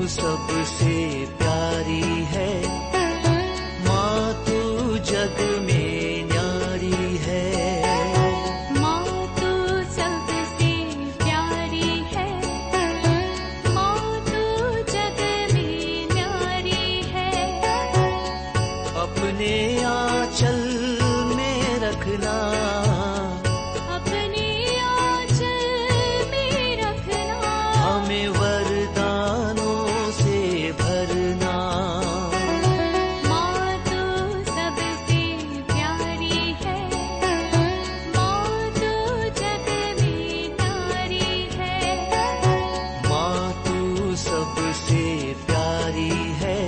सबसे प्यारी है, माँ तू जग में न्यारी है। माँ तू सबसे प्यारी है, माँ तू जग में न्यारी है। अपने आंचल में रखना, अपने आंचल में रखना, हमें वरदानों से भरना। माँ तू सबसे प्यारी है, माँ तू जग में न्यारी है। माँ तू सबसे प्यारी है,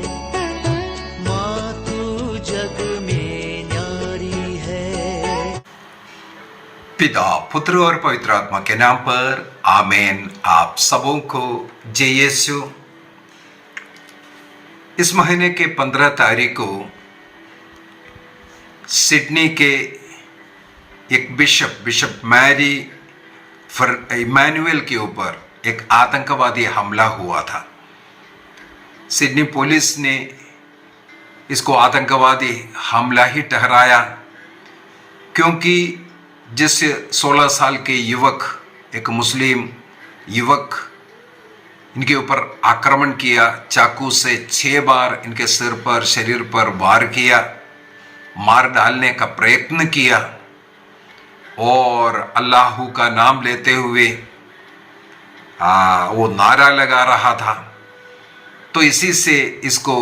माँ तू जग में न्यारी है। पिता, पुत्र और पवित्र आत्मा के नाम पर आमीन। आप सबों को जय यीशु। इस महीने के 15 तारीख को सिडनी के एक बिशप मैरी इमैनुअल के ऊपर एक आतंकवादी हमला हुआ था। सिडनी पुलिस ने इसको आतंकवादी हमला ही ठहराया, क्योंकि जिस 16 साल के युवक, एक मुस्लिम युवक, इनके ऊपर आक्रमण किया, चाकू से 6 बार इनके सिर पर, शरीर पर वार किया, मार डालने का प्रयत्न किया और अल्लाह का नाम लेते हुए वो नारा लगा रहा था। तो इसी से इसको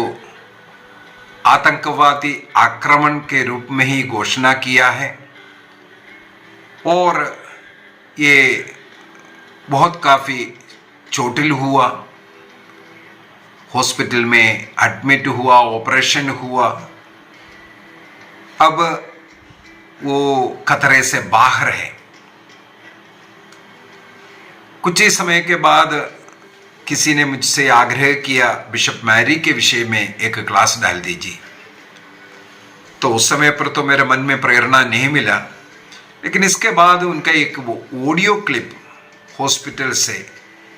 आतंकवादी आक्रमण के रूप में ही घोषणा किया है और ये बहुत काफ़ी चोटिल हुआ, हॉस्पिटल में एडमिट हुआ, ऑपरेशन हुआ। अब वो खतरे से बाहर है। कुछ ही समय के बाद किसी ने मुझसे आग्रह किया, बिशप मैरी के विषय में एक क्लास डाल दीजिए। तो उस समय पर तो मेरे मन में प्रेरणा नहीं मिला, लेकिन इसके बाद उनका एक वो ऑडियो क्लिप हॉस्पिटल से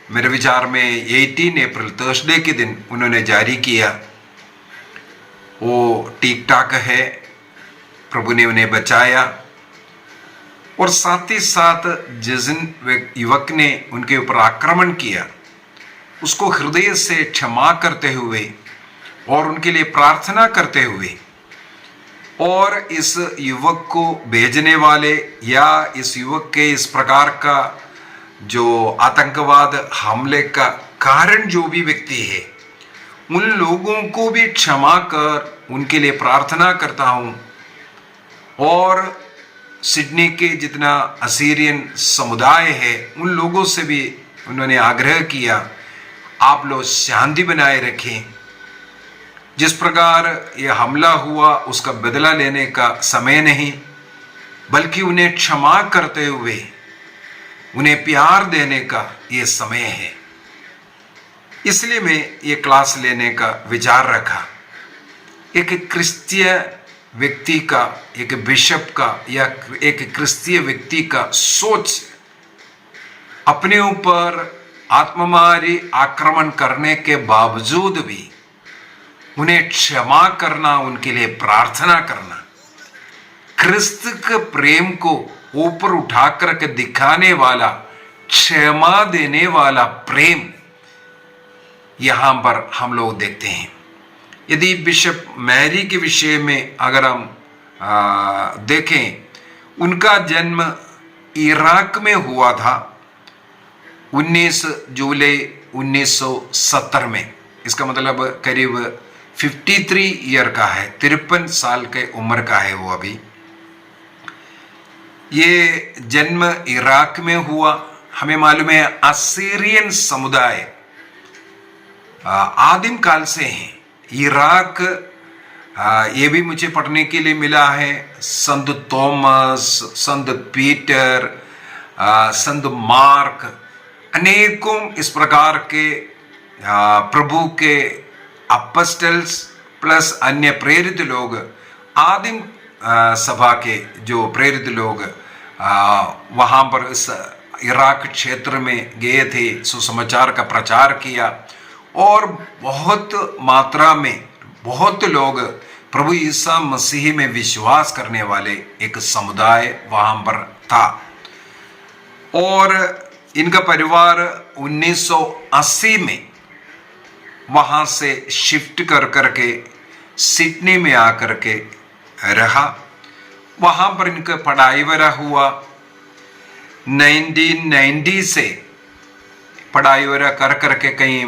मेरे विचार में 18 अप्रैल थर्सडे के दिन उन्होंने जारी किया। वो ठीक ठाक है, प्रभु ने उन्हें बचाया। और साथ ही साथ जिस युवक ने उनके ऊपर आक्रमण किया, उसको हृदय से क्षमा करते हुए और उनके लिए प्रार्थना करते हुए, और इस युवक को भेजने वाले या इस युवक के इस प्रकार का जो आतंकवाद हमले का कारण जो भी व्यक्ति है, उन लोगों को भी क्षमा कर उनके लिए प्रार्थना करता हूँ। और सिडनी के जितना असीरियन समुदाय है, उन लोगों से भी उन्होंने आग्रह किया, आप लोग शांति बनाए रखें। जिस प्रकार यह हमला हुआ उसका बदला लेने का समय नहीं, बल्कि उन्हें क्षमा करते हुए उन्हें प्यार देने का ये समय है। इसलिए मैं ये क्लास लेने का विचार रखा। एक क्रिस्तीय व्यक्ति का, एक बिशप का या एक क्रिस्तीय व्यक्ति का सोच अपने ऊपर आत्ममारी आक्रमण करने के बावजूद भी उन्हें क्षमा करना, उनके लिए प्रार्थना करना, क्रिस्त के प्रेम को ऊपर उठाकर के दिखाने वाला, क्षमा देने वाला प्रेम यहां पर हम लोग देखते हैं। यदि बिशप मैरी के विषय में अगर हम देखें, उनका जन्म इराक में हुआ था 19 जुलाई 1970 में। इसका मतलब करीब 53 ईयर का है, 53 साल के उम्र का है वो अभी। ये जन्म इराक में हुआ। हमें मालूम है असीरियन समुदाय आदिम काल से है। इराक, ये भी मुझे पढ़ने के लिए मिला है, संत थॉमस, संत पीटर, संत मार्क, अनेकों इस प्रकार के प्रभु के अपोस्टल्स प्लस अन्य प्रेरित लोग, आदिम सभा के जो प्रेरित लोग वहाँ पर इस इराक क्षेत्र में गए थे, सुसमाचार का प्रचार किया और बहुत मात्रा में बहुत लोग प्रभु ईसा मसीह में विश्वास करने वाले एक समुदाय वहां पर था। और इनका परिवार 1980 में वहां से शिफ्ट कर करके सिडनी में आकर के रहा। वहां पर इनका पढ़ाई वगैरह हुआ। 1990 से पढ़ाई वगैरह कर करके कहीं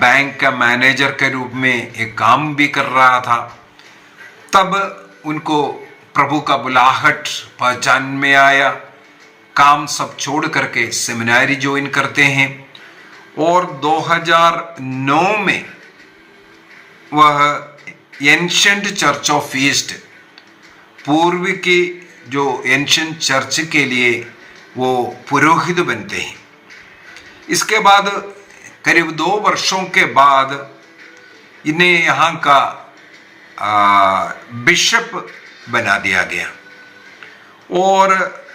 बैंक का मैनेजर के रूप में एक काम भी कर रहा था। तब उनको प्रभु का बुलाहट पहचान में आया। काम सब छोड़ करके सेमिनारी ज्वाइन करते हैं और 2009 में वह एंशिएंट चर्च ऑफ ईस्ट, पूर्व की जो एंशिएंट चर्च के लिए वो पुरोहित बनते हैं। इसके बाद करीब 2 वर्षों के बाद इन्हें यहाँ का बिशप बना दिया गया। और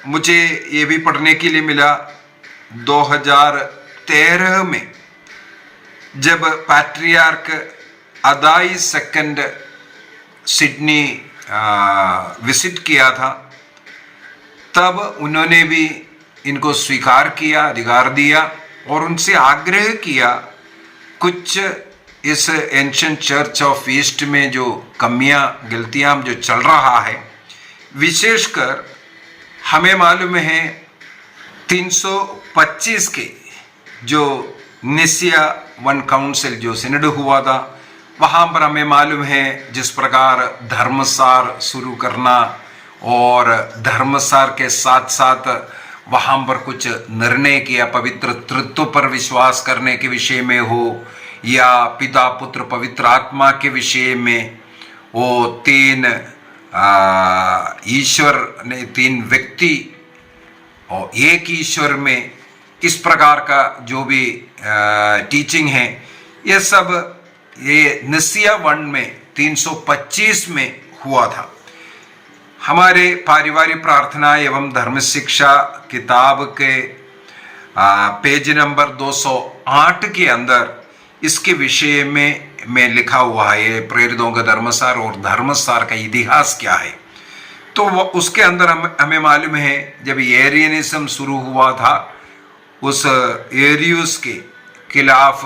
मुझे ये भी पढ़ने के लिए मिला 2013 में जब पैट्रियार्क अदाई सेकंड सिडनी विजिट किया था, तब उन्होंने भी इनको स्वीकार किया, अधिकार दिया और उनसे आग्रह किया कुछ इस एंशिएंट चर्च ऑफ ईस्ट में जो कमियां गलतियां जो चल रहा है, विशेषकर हमें मालूम है 325 के जो निसिया वन काउंसिल जो सिनड हुआ था, वहाँ पर हमें मालूम है जिस प्रकार धर्मसार शुरू करना और धर्मसार के साथ साथ वहाँ पर कुछ निर्णय किया, पवित्र तृत्व पर विश्वास करने के विषय में हो या पिता पुत्र पवित्र आत्मा के विषय में, वो 3 ईश्वर ने 3 व्यक्ति और एक ईश्वर में, इस प्रकार का जो भी टीचिंग है, ये सब ये निसिया वन में 325 में हुआ था। हमारे पारिवारिक प्रार्थना एवं धर्म शिक्षा किताब के पेज नंबर 208 के अंदर इसके विषय में लिखा हुआ है, ये प्रेरितों का धर्मसार और धर्मसार का इतिहास क्या है। तो उसके अंदर हमें मालूम है जब एरियनिज्म शुरू हुआ था, उस एरियस के खिलाफ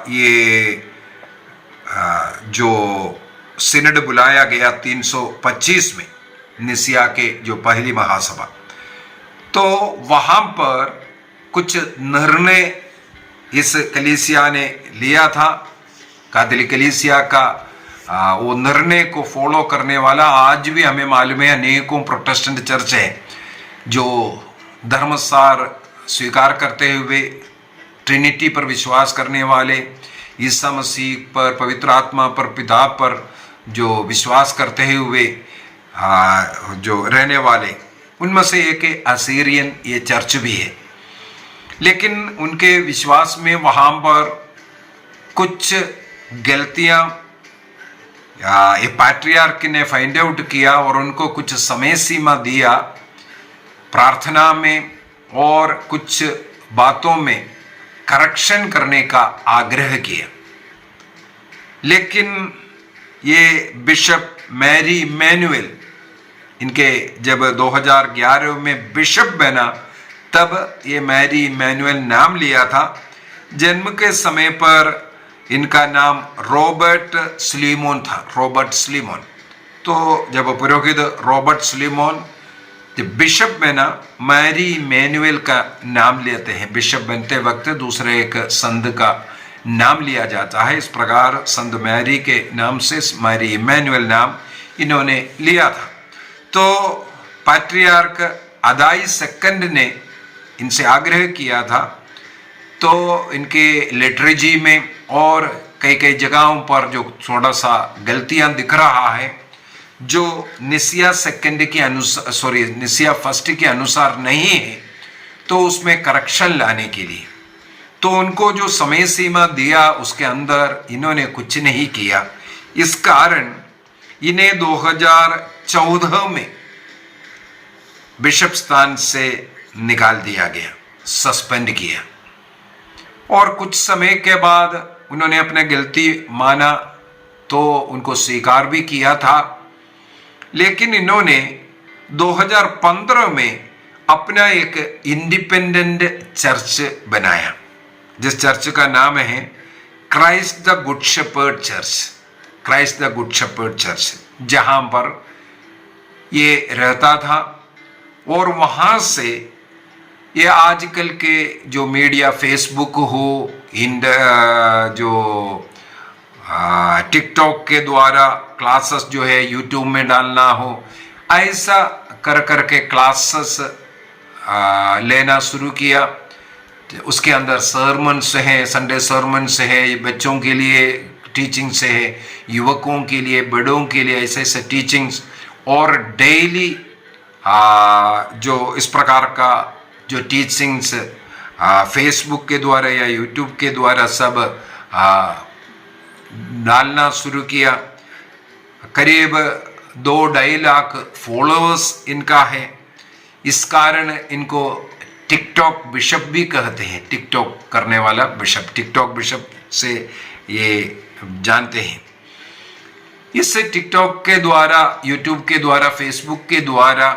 ये जो सिनड बुलाया गया 325 में, निसिया के जो पहली महासभा, तो वहाँ पर कुछ निर्णय इस कलीसिया ने लिया था। कैथोलिक कलीसिया का वो निर्णय को फॉलो करने वाला आज भी हमें मालूम है अनेकों प्रोटेस्टेंट चर्च है जो धर्मसार स्वीकार करते हुए ट्रिनिटी पर विश्वास करने वाले, ईसा मसीह पर, पवित्र आत्मा पर, पिता पर जो विश्वास करते हुए जो रहने वाले, उनमें से एक असीरियन ये चर्च भी है। लेकिन उनके विश्वास में वहाँ पर कुछ गलतियाँ ये पैट्रियार्क ने फाइंड आउट किया और उनको कुछ समय सीमा दिया प्रार्थना में और कुछ बातों में करेक्शन करने का आग्रह किया। लेकिन ये बिशप मैरी इमैनुअल, इनके जब 2011 में बिशप बना तब ये मैरी इमैनुअल नाम लिया था। जन्म के समय पर इनका नाम रॉबर्ट स्लीमोन था, रॉबर्ट स्लीमोन। तो जब पुरोहित रॉबर्ट स्लीमोन जब बिशप बना, मैरी इमैनुअल का नाम लेते हैं। बिशप बनते वक्त दूसरे एक संत का नाम लिया जाता है। इस प्रकार संत मैरी के नाम से मैरी इमैनुअल नाम इन्होंने लिया था। तो पैट्रियार्क अदाई सेकंड ने इनसे आग्रह किया था, तो इनके लिटरेजी में और कई कई जगहों पर जो थोड़ा सा गलतियां दिख रहा है, जो निसिया सेकंड के अनुसार निसिया फर्स्ट के अनुसार नहीं है, तो उसमें करेक्शन लाने के लिए तो उनको जो समय सीमा दिया उसके अंदर इन्होंने कुछ नहीं किया। इस कारण इन्हें 2014 में बिशप स्थान से निकाल दिया गया, सस्पेंड किया। और कुछ समय के बाद उन्होंने अपने गलती माना तो उनको स्वीकार भी किया था, लेकिन इन्होंने 2015 में अपना एक इंडिपेंडेंट चर्च बनाया, जिस चर्च का नाम है Christ the good shepherd church, Christ the good shepherd church, जहां पर ये रहता था। और वहां से ये आजकल के जो मीडिया, फेसबुक हो, जो टिकटॉक के द्वारा क्लासेस जो है यूट्यूब में डालना हो, ऐसा कर करके क्लासेस लेना शुरू किया। उसके अंदर सरमन्स हैं, संडे सरमन्स है, बच्चों के लिए टीचिंग्स है, युवकों के लिए, बड़ों के लिए ऐसे ऐसे टीचिंग्स, और डेली जो इस प्रकार का जो टीचिंग्स फेसबुक के द्वारा या यूट्यूब के द्वारा सब डालना शुरू किया। करीब 2-2.5 लाख फॉलोअर्स इनका है। इस कारण इनको टिकटॉक बिशप भी कहते हैं, टिकटॉक करने वाला बिशप, टिकटॉक बिशप से ये जानते हैं। इससे टिकटॉक के द्वारा, यूट्यूब के द्वारा, फेसबुक के द्वारा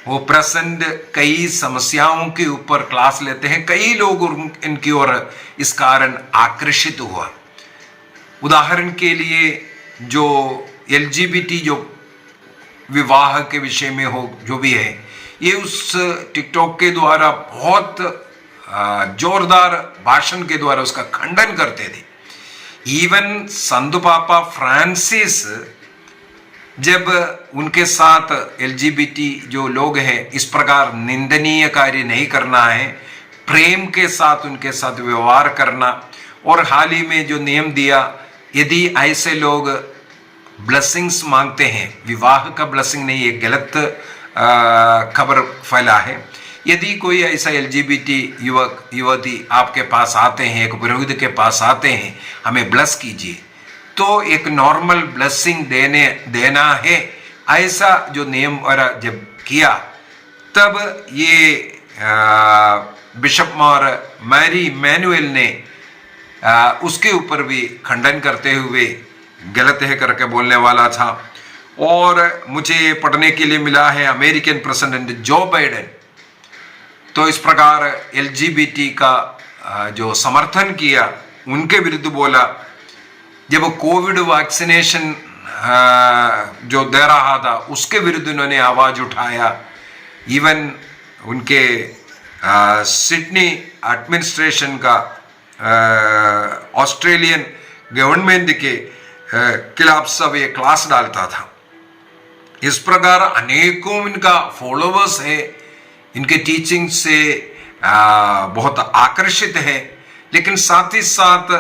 वो प्रसन्न कई समस्याओं के ऊपर क्लास लेते हैं। कई लोग इनकी ओर इस कारण आकर्षित हुआ। उदाहरण के लिए जो LGBT जो विवाह के विषय में हो, जो भी है, ये उस टिकटॉक के द्वारा बहुत जोरदार भाषण के द्वारा उसका खंडन करते थे। इवन संत पापा फ्रांसिस जब उनके साथ LGBT जो लोग हैं इस प्रकार निंदनीय कार्य नहीं करना है, प्रेम के साथ उनके साथ व्यवहार करना, और हाल ही में जो नियम दिया, यदि ऐसे लोग ब्लेसिंग्स मांगते हैं, विवाह का ब्लेसिंग नहीं, एक गलत खबर फैला है, यदि कोई ऐसा LGBT युवक युवती आपके पास आते हैं, एक पुरोहित के पास आते हैं, हमें ब्लेस कीजिए, तो एक नॉर्मल ब्लेसिंग देना है, ऐसा जो नियम जब किया, तब ये बिशप मॉर मैरी मैनुएल ने उसके ऊपर भी खंडन करते हुए गलत है करके बोलने वाला था। और मुझे पढ़ने के लिए मिला है अमेरिकन प्रेसिडेंट जो बाइडेन तो इस प्रकार LGBT का जो समर्थन किया, उनके विरुद्ध बोला। जब कोविड वैक्सीनेशन जो दे रहा था उसके विरुद्ध उन्होंने आवाज उठाया। इवन उनके सिडनी एडमिनिस्ट्रेशन का ऑस्ट्रेलियन गवर्नमेंट के खिलाफ सब ये क्लास डालता था। इस प्रकार अनेकों इनका फॉलोवर्स है, इनके टीचिंग से बहुत आकर्षित है, लेकिन साथ ही साथ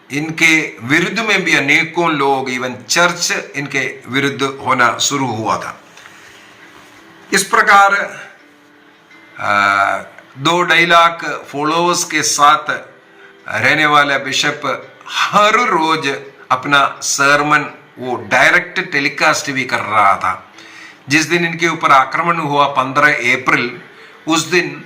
इनके विरुद्ध में भी अनेकों लोग, इवन चर्च इनके विरुद्ध होना शुरू हुआ था। इस प्रकार 2-2.5 लाख फॉलोअर्स के साथ रहने वाला बिशप हर रोज अपना सरमन वो डायरेक्ट टेलीकास्ट भी कर रहा था। जिस दिन इनके ऊपर आक्रमण हुआ 15 अप्रैल, उस दिन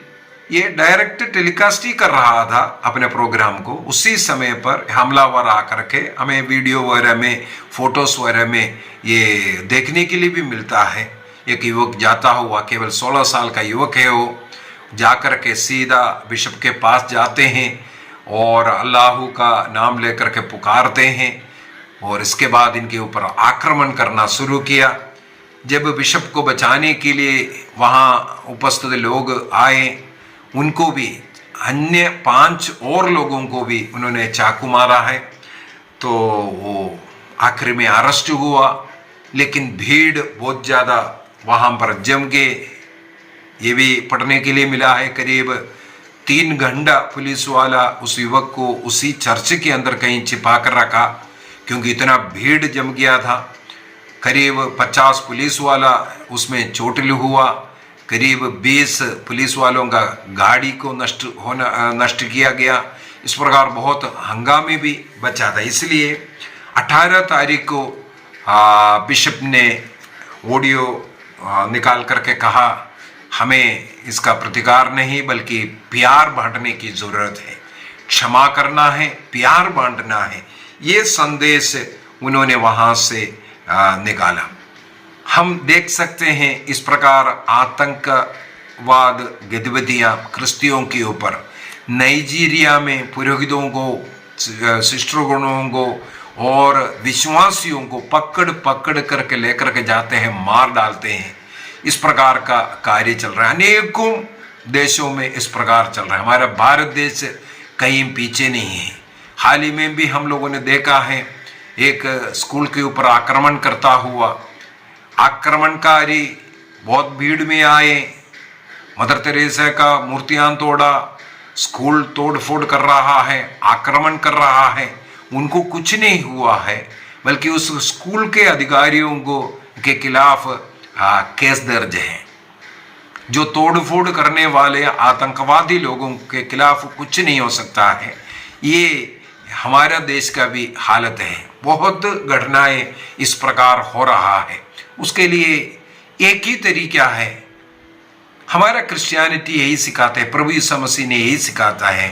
ये डायरेक्ट टेलीकास्ट ही कर रहा था अपने प्रोग्राम को। उसी समय पर हमलावर आकर के हमें वीडियो वगैरह में, फोटोस वगैरह में ये देखने के लिए भी मिलता है। एक युवक जाता हुआ, केवल 16 साल का युवक है, वो जाकर के सीधा बिशप के पास जाते हैं और अल्लाह का नाम लेकर के पुकारते हैं, और इसके बाद इनके ऊपर आक्रमण करना शुरू किया। जब बिशप को बचाने के लिए वहाँ उपस्थित लोग आए, उनको भी, अन्य 5 और लोगों को भी उन्होंने चाकू मारा है। तो वो आखिर में अरेस्ट हुआ, लेकिन भीड़ बहुत ज़्यादा वहाँ पर जम गए। ये भी पढ़ने के लिए मिला है, करीब 3 घंटा पुलिस वाला उस युवक को उसी चर्च के अंदर कहीं छिपा कर रखा, क्योंकि इतना भीड़ जम गया था। करीब 50 पुलिस वाला उसमें चोटिल हुआ, करीब 20 पुलिस वालों का गाड़ी को नष्ट किया गया। इस प्रकार बहुत हंगामे भी बचा था। इसलिए 18 तारीख को बिशप ने ऑडियो निकाल करके कहा, हमें इसका प्रतिकार नहीं बल्कि प्यार बांटने की ज़रूरत है। क्षमा करना है, प्यार बांटना है, ये संदेश उन्होंने वहां से निकाला। हम देख सकते हैं इस प्रकार आतंकवाद गतिविधियां क्रिस्तियों के ऊपर नाइजीरिया में पुरोहितों को, सिस्टरों को और विश्वासियों को पकड़ पकड़ करके लेकर के जाते हैं, मार डालते हैं। इस प्रकार का कार्य चल रहा है, अनेकों देशों में इस प्रकार चल रहा है। हमारा भारत देश कहीं पीछे नहीं है। हाल ही में भी हम लोगों ने देखा है एक स्कूल के ऊपर आक्रमण करता हुआ, आक्रमणकारी बहुत भीड़ में आए, मदर तेरेसा का मूर्तियां तोड़ा, स्कूल तोड़ फोड़ कर रहा है, आक्रमण कर रहा है। उनको कुछ नहीं हुआ है, बल्कि उस स्कूल के अधिकारियों को के खिलाफ केस दर्ज है। जो तोड़फोड़ करने वाले आतंकवादी लोगों के खिलाफ कुछ नहीं हो सकता है। ये हमारा देश का भी हालत है, बहुत घटनाएं इस प्रकार हो रहा है। उसके लिए एक ही तरीका है, हमारा क्रिश्चियनिटी यही सिखाता है, प्रभु यीशु मसीह ने यही सिखाता है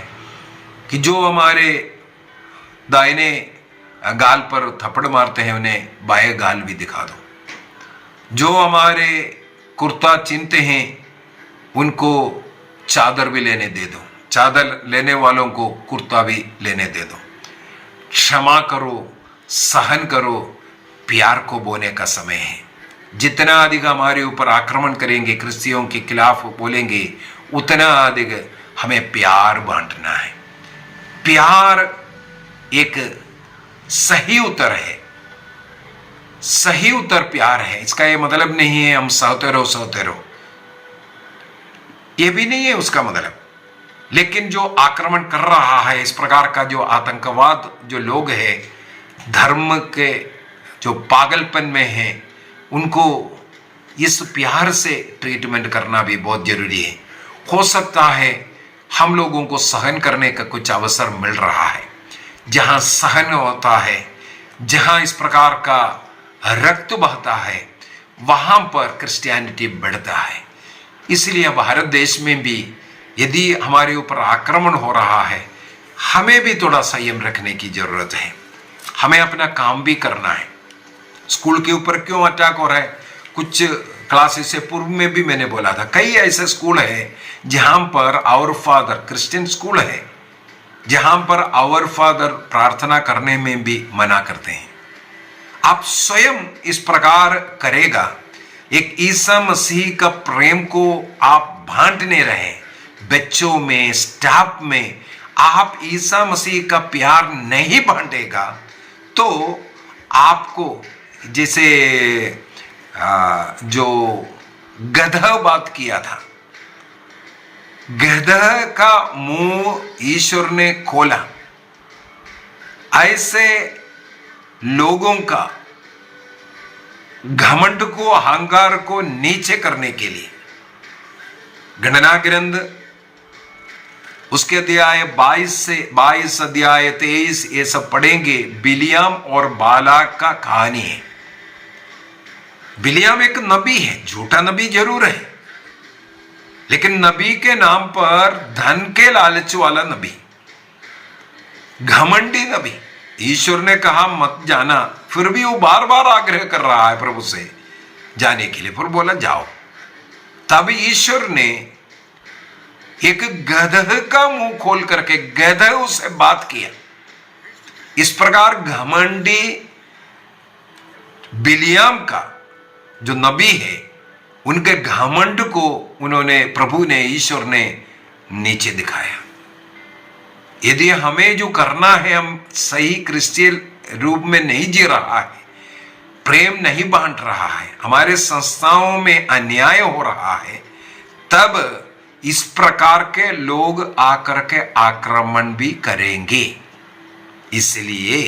कि जो हमारे दाहिने गाल पर थप्पड़ मारते हैं उन्हें बाएं गाल भी दिखा दो, जो हमारे कुर्ता चीनते हैं उनको चादर भी लेने दे दो, चादर लेने वालों को कुर्ता भी लेने दे दो। क्षमा करो, सहन करो, प्यार को बोने का समय है। जितना अधिक हमारे ऊपर आक्रमण करेंगे, क्रिश्चियों के खिलाफ बोलेंगे, उतना अधिक हमें प्यार बांटना है। प्यार एक सही उत्तर है, सही उत्तर प्यार है। इसका ये मतलब नहीं है हम सहते रहो, ये भी नहीं है उसका मतलब। लेकिन जो आक्रमण कर रहा है, इस प्रकार का जो आतंकवाद, जो लोग हैं धर्म के जो पागलपन में हैं, उनको इस प्यार से ट्रीटमेंट करना भी बहुत जरूरी है। हो सकता है हम लोगों को सहन करने का कुछ अवसर मिल रहा है। जहां सहन होता है, जहां इस प्रकार का रक्त बहता है, वहां पर क्रिश्चियनिटी बढ़ता है। इसलिए भारत देश में भी यदि हमारे ऊपर आक्रमण हो रहा है, हमें भी थोड़ा संयम रखने की जरूरत है। हमें अपना काम भी करना है। स्कूल के ऊपर क्यों अटैक हो रहा है? कुछ क्लासेस से पूर्व में भी मैंने बोला था, कई ऐसे स्कूल है जहां per hour father, Christian school है जहां पर आवर फादर प्रार्थना करने में भी मना करते हैं। आप स्वयं इस प्रकार करेगा, एक ईसा मसीह का प्रेम को आप बांटने रहे बच्चों में, स्टाफ में। आप ईसा मसीह का प्यार नहीं बांटेगा तो आपको, जैसे जो गधा बात किया था, गधा का मुंह ईश्वर ने खोला, ऐसे लोगों का घमंड को, अहंकार को नीचे करने के लिए गणना ग्रंथ उसके अध्याय 22 अध्याय 23 ये सब पढ़ेंगे। बिलियाम और बालाक का कहानी है। बिलियाम एक नबी है, झूठा नबी जरूर है, लेकिन नबी के नाम पर धन के लालच वाला नबी, घमंडी नबी। ईश्वर ने कहा मत जाना, फिर भी वो बार बार आग्रह कर रहा है प्रभु से जाने के लिए, फिर बोला जाओ। तब ईश्वर ने एक गधे का मुंह खोल करके गधे उससे बात किया। इस प्रकार घमंडी बिलियाम का जो नबी है, उनके घमंड को उन्होंने, प्रभु ने, ईश्वर ने नीचे दिखाया। यदि हमें जो करना है, हम सही क्रिश्चियन रूप में नहीं जी रहा है, प्रेम नहीं बांट रहा है, हमारे संस्थाओं में अन्याय हो रहा है, तब इस प्रकार के लोग आकर के आक्रमण भी करेंगे। इसलिए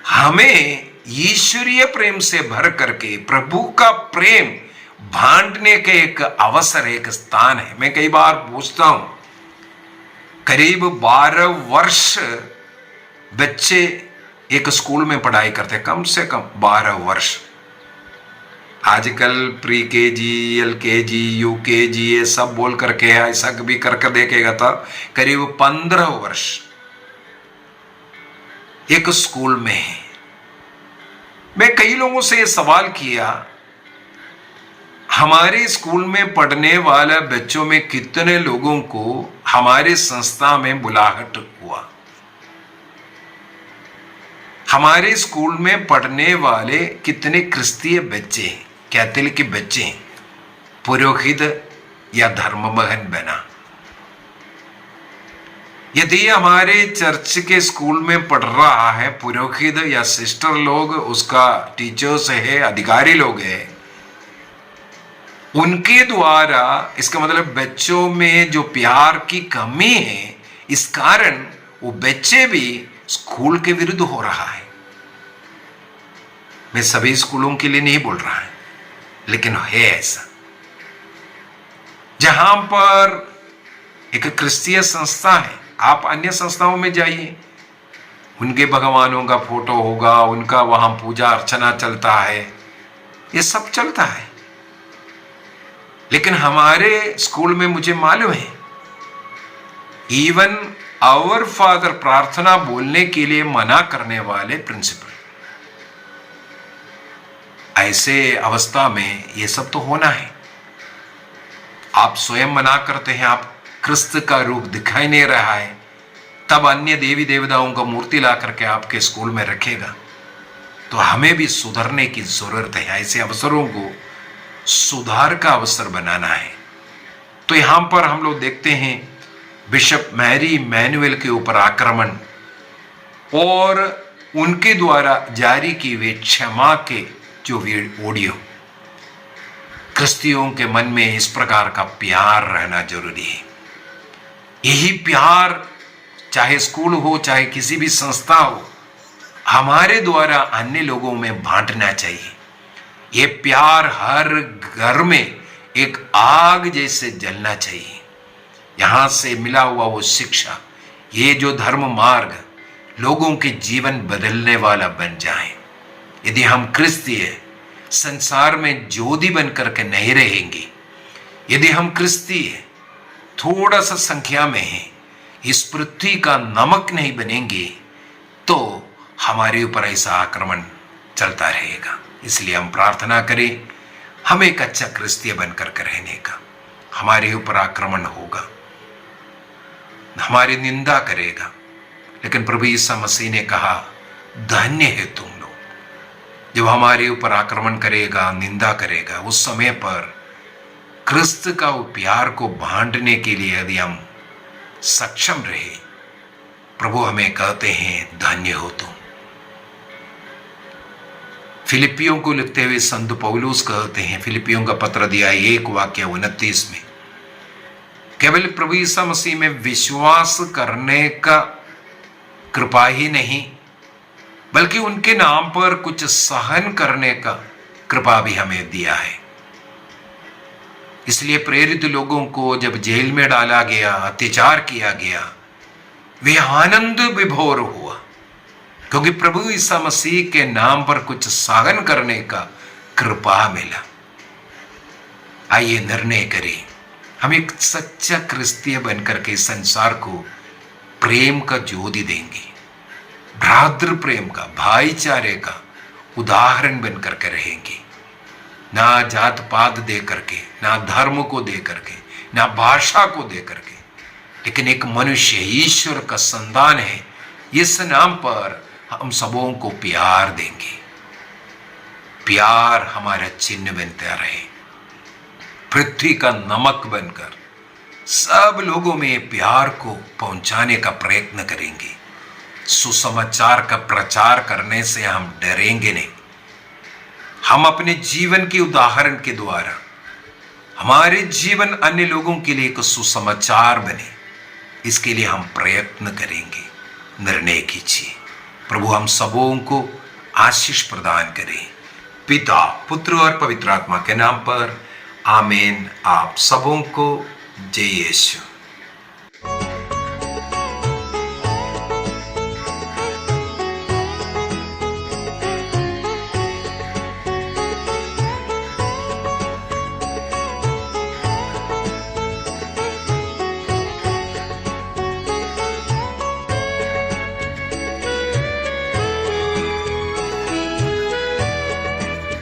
हमें ईश्वरीय प्रेम से भर करके प्रभु का प्रेम बांटने के एक अवसर, एक स्थान है। मैं कई बार पूछता हूं, करीब 12 वर्ष बच्चे एक स्कूल में पढ़ाई करते, कम से कम 12 वर्ष। आजकल प्री केजी, LKG, UKG ये सब बोल करके ऐसा भी करके देखेगा तो करीब 15 वर्ष एक स्कूल में है। मैं कई लोगों से ये सवाल किया, हमारे स्कूल में पढ़ने वाले बच्चों में कितने लोगों को हमारे संस्था में बुलाहट हुआ? हमारे स्कूल में पढ़ने वाले कितने क्रिस्तीय बच्चे, कैथोलिक बच्चे पुरोहित या धर्ममहन बना? यदि हमारे चर्च के स्कूल में पढ़ रहा है पुरोहित या सिस्टर लोग, उसका टीचर्स है, अधिकारी लोग हैं, उनके द्वारा, इसका मतलब बच्चों में जो प्यार की कमी है, इस कारण वो बच्चे भी स्कूल के विरुद्ध हो रहा है। मैं सभी स्कूलों के लिए नहीं बोल रहा है, लेकिन है ऐसा। जहां पर एक क्रिस्तीय संस्था है, आप अन्य संस्थाओं में जाइए, उनके भगवानों का फोटो होगा, उनका वहां पूजा अर्चना चलता है, ये सब चलता है। लेकिन हमारे स्कूल में मुझे मालूम है, इवन आवर फादर प्रार्थना बोलने के लिए मना करने वाले प्रिंसिपल। ऐसे अवस्था में ये सब तो होना है। आप स्वयं मना करते हैं, आप क्रिस्त का रूप दिखाई नहीं रहा है, तब अन्य देवी देवताओं का मूर्ति ला करके आपके स्कूल में रखेगा। तो हमें भी सुधरने की जरूरत है। ऐसे अवसरों को सुधार का अवसर बनाना है। तो यहां पर हम लोग देखते हैं बिशप मैरी इमैनुअल के ऊपर आक्रमण और उनके द्वारा जारी की हुए क्षमा के जो ऑडियो, क्रिस्तियों के मन में इस प्रकार का प्यार रहना जरूरी है। यही प्यार चाहे स्कूल हो, चाहे किसी भी संस्था हो, हमारे द्वारा अन्य लोगों में बांटना चाहिए। ये प्यार हर घर में एक आग जैसे जलना चाहिए। यहां से मिला हुआ वो शिक्षा, ये जो धर्म मार्ग लोगों के जीवन बदलने वाला बन जाए। यदि हम क्रिस्तीय संसार में ज्योति बन करके नहीं रहेंगे, यदि हम क्रिस्तीय थोड़ा सा संख्या में हैं, इस पृथ्वी का नमक नहीं बनेंगे, तो हमारे ऊपर ऐसा आक्रमण चलता रहेगा। इसलिए हम प्रार्थना करें, हम एक अच्छा क्रिस्तीय बनकर के रहने का। हमारे ऊपर आक्रमण होगा, हमारी निंदा करेगा, लेकिन प्रभु यीशु मसीह ने कहा, धन्य है तुम लोग। जब हमारे ऊपर आक्रमण करेगा, निंदा करेगा, उस समय पर क्रिस्त का वो प्यार को बांटने के लिए यदि हम सक्षम रहे, प्रभु हमें कहते हैं, धन्य हो तुम। फिलिपियों को लिखते हुए संत पौलुस कहते हैं, फिलिपियों का पत्र दिया 1:29 में, केवल प्रभु यीशु मसीह में विश्वास करने का कृपा ही नहीं, बल्कि उनके नाम पर कुछ सहन करने का कृपा भी हमें दिया है। इसलिए प्रेरित लोगों को जब जेल में डाला गया, अत्याचार किया गया, वे आनंद विभोर हुआ, क्योंकि प्रभु यीशु मसीह के नाम पर कुछ सहन करने का कृपा मिला। आइए निर्णय करें, हम एक सच्चा क्रिस्तीय बनकर के संसार को प्रेम का ज्योति देंगे, भ्रातृ प्रेम का, भाईचारे का उदाहरण बनकर के रहेंगे। ना जात पात दे करके, ना धर्म को दे करके, ना भाषा को दे करके, लेकिन एक मनुष्य ईश्वर का संतान है, इस नाम पर हम सबों को प्यार देंगे। प्यार हमारा चिन्ह बनता रहे, पृथ्वी का नमक बनकर सब लोगों में प्यार को पहुंचाने का प्रयत्न करेंगे। सुसमाचार का प्रचार करने से हम डरेंगे नहीं। हम अपने जीवन के उदाहरण के द्वारा हमारे जीवन अन्य लोगों के लिए एक सुसमाचार बने, इसके लिए हम प्रयत्न करेंगे। निर्णय कीजिए। प्रभु हम सबों को आशीष प्रदान करें, पिता, पुत्र और पवित्र आत्मा के नाम पर, आमीन। आप सबों को जय यीशु।